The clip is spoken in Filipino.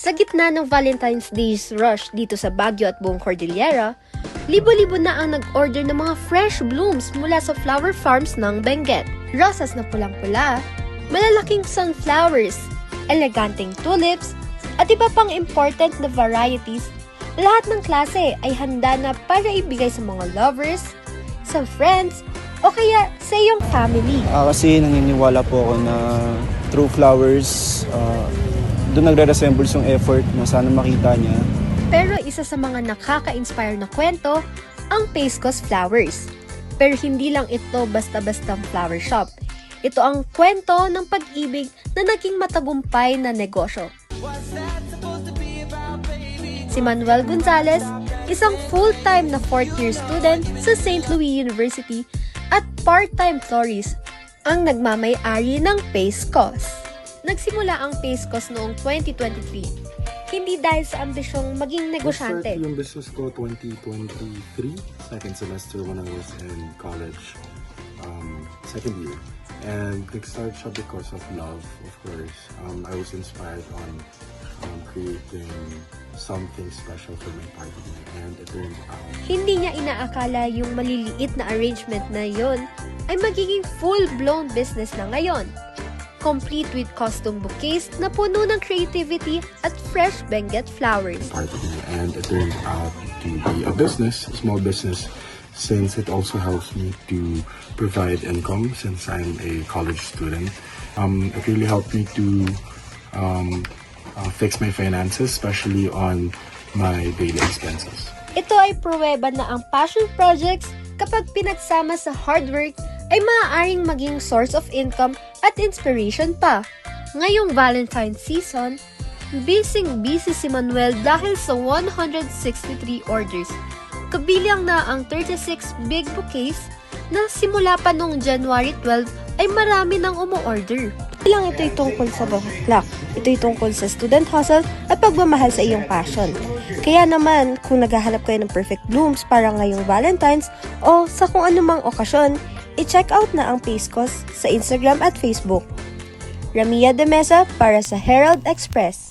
Sa gitna ng Valentine's Day's rush dito sa Baguio at buong Cordillera, libo-libo na ang nag-order ng mga fresh blooms mula sa flower farms ng Benguet. Rosas na pulang-pula, malalaking sunflowers, eleganteng tulips, at iba pang important na varieties. Lahat ng klase ay handa na para ibigay sa mga lovers, sa friends, o kaya sa iyong family. Kasi naniniwala po ako na through flowers, doon nagre-resembles yung effort na sana makita niya. Pero isa sa mga nakaka-inspire na kwento, ang Paiscos Flowers. Pero hindi lang ito basta-bastang flower shop. Ito ang kwento ng pag-ibig na naging matagumpay na negosyo. Si Manuel Gonzalez, isang full-time na 4th-year student sa St. Louis University at part-time florist, ang nagmamay-ari ng Paiscos. Nagsimula ang Paiscos noong 2023, hindi dahil sa ambisyong maging negosyante. Nag-start yung business ko 2023, second semester when I was in college, second year. And nag-start siya because of love, of course. I was inspired on creating something special for my partner, and it turned out. Hindi niya inaakala yung maliliit na arrangement na yon ay magiging full-blown business na ngayon. Complete with custom bouquets na puno ng creativity at fresh Benguet flowers. And it turned out to be a business, a small business, since it also helps me to provide income since I'm a college student. It really helped me to fix my finances, especially on my daily expenses. Ito ay pruweba na ang passion projects, kapag pinagsama sa hard work, ay maaaring maging source of income at inspiration pa. Ngayong Valentine's season, busy si Manuel dahil sa 163 orders. Kabilang na ang 36 big bouquets na simula pa noong January 12 ay marami nang umu-order. Hindi lang ito'y tungkol sa bulaklak. Ito'y tungkol sa student hustle at pagmamahal sa iyong passion. Kaya naman, kung naghahanap kayo ng perfect blooms para ngayong Valentine's o sa kung anumang okasyon, i-check out na ang Paiscos sa Instagram at Facebook. Ramia de Mesa para sa Herald Express.